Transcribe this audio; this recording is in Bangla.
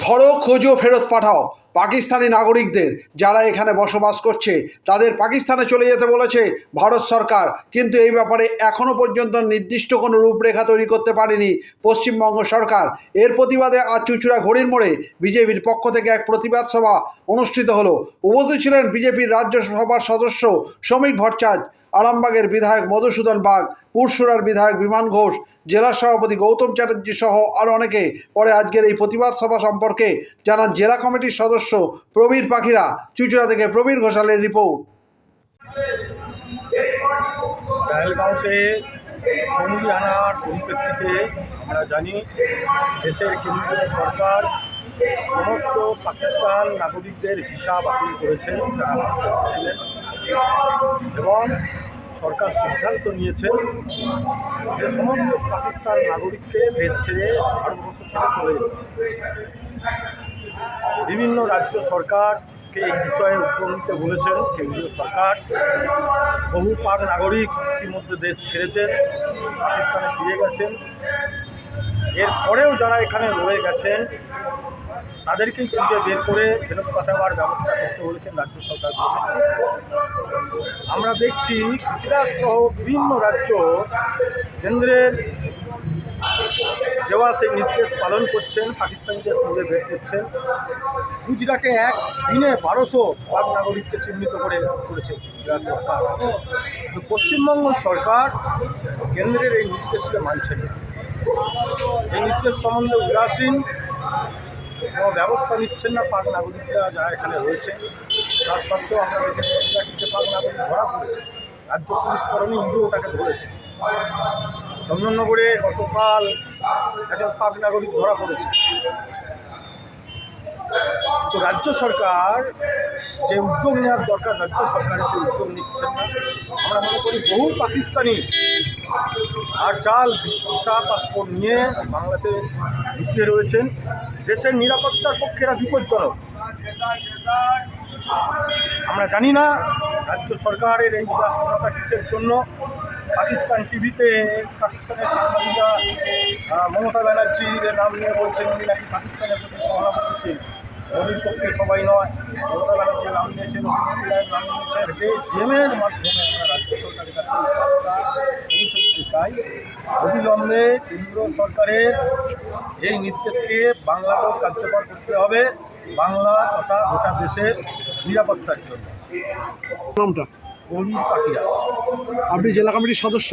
ধরো, খোঁজো, ফেরত পাঠাও পাকিস্তানি নাগরিকদের যারা এখানে বসবাস করছে তাদের পাকিস্তানে চলে যেতে বলেছে ভারত সরকার। কিন্তু এই ব্যাপারে এখনও পর্যন্ত নির্দিষ্ট কোনো রূপরেখা তৈরি করতে পারেনি পশ্চিমবঙ্গ সরকার। এর প্রতিবাদে আজ চুঁচুড়া ঘড়ির মোড়ে বিজেপির পক্ষ থেকে এক প্রতিবাদ সভা অনুষ্ঠিত হলো। উপস্থিত ছিলেন বিজেপির রাজ্যসভার সদস্য শ্রমিক ভট্টাচার্য, আরামবাগের বিধায়ক মধুসূদন বাগ, পুরসুরার বিধায়ক বিমান ঘোষ, জেলা সভাপতি গৌতম চ্যাটার্জি সহ আরও অনেকে। পরে আজকের এই প্রতিবাদ সভা সম্পর্কে জানান জেলা কমিটির সদস্য প্রবীর পাখিরা। চুঁচুড়া থেকে প্রবীর ঘোষালের রিপোর্ট। পহেলগাঁওতে জঙ্গি হানার পরিপ্রেক্ষিতে আমরা জানি দেশের কেন্দ্রীয় সরকার সমস্ত পাকিস্তান নাগরিকদের ভিসা বাতিল করেছেন যারা ভারতে এসেছিলেন, এবং সরকার সিদ্ধান্ত নিয়েছেন যে সমস্ত পাকিস্তান নাগরিককে দেশ ছেড়ে ভারতবর্ষ ছেড়ে চলে যেতে। বিভিন্ন রাজ্য সরকারকে এই বিষয়ে উদ্যোগ নিতে বলেছেন কেন্দ্রীয় সরকার। বহু পাক নাগরিক ইতিমধ্যে দেশ ছেড়েছেন, পাকিস্তানে ফিরে গেছেন। এরপরেও যারা এখানে রয়ে গেছেন তাদেরকেই খুঁজে বের করে ফেরত পাঠাবার ব্যবস্থা করতে বলেছেন রাজ্য সরকার। আমরা দেখছি গুজরাট সহ বিভিন্ন রাজ্য কেন্দ্রের দেওয়া সেই নির্দেশ পালন করছেন, পাকিস্তানিদের খুঁজে বের করছেন। গুজরাটে এক দিনে 1200 পাক নাগরিককে চিহ্নিত করেছে গুজরাট সরকার। কিন্তু পশ্চিমবঙ্গ সরকার কেন্দ্রের এই নির্দেশকে মানছে না। এই নির্দেশ সম্বন্ধে উদাসীন, কোনো ব্যবস্থা নিচ্ছেন না। পাক নাগরিকরা যারা এখানে রয়েছে তার সত্ত্বেও আমরা দেখেছি গুজরাটিতে পাক নাগরিক ধরা পড়েছে, রাজ্য পুলিশ কর্মী ইন্ডিও ওটাকে ধরেছে। চন্দননগরে গতকাল একজন পাক নাগরিক ধরা পড়েছে। তো রাজ্য সরকার যে উদ্যোগ নেওয়ার দরকার, রাজ্য সরকারের সেই উদ্যোগ নিচ্ছেন না। আমরা মনে করি বহু পাকিস্তানি আর জাল ভিসা পাসপোর্ট নিয়ে বাংলাতে লুকিয়ে রয়েছেন। দেশের নিরাপত্তার পক্ষে এরা বিপজ্জনক। আমরা জানি না রাজ্য সরকারের এই উদাসীনতা কিসের জন্য। পাকিস্তান টিভিতে পাকিস্তানের সাংবাদিকরা মমতা ব্যানার্জির নাম নিয়ে বলছেন উনি নাকি পাকিস্তানের প্রতি সহানুভূতিশীল। মোদীর পক্ষে সবাই নয়, মমতা ব্যানার্জির নাম নিয়েছেন, অভিনেত্রীর নাম নিয়েছেন। গেমের মাধ্যমে আমরা রাজ্য সরকারের কাছে পৌঁছতে চাই। অবিলম্বে কেন্দ্র সরকারের এই নির্দেশকে বাংলাতেও কার্যকর করতে হবে, বাংলা তথা গোটা দেশের নিরাপত্তার জন্য। নামটা? প্রবীর পাখিরা। আপনি জেলা কমিটির সদস্য?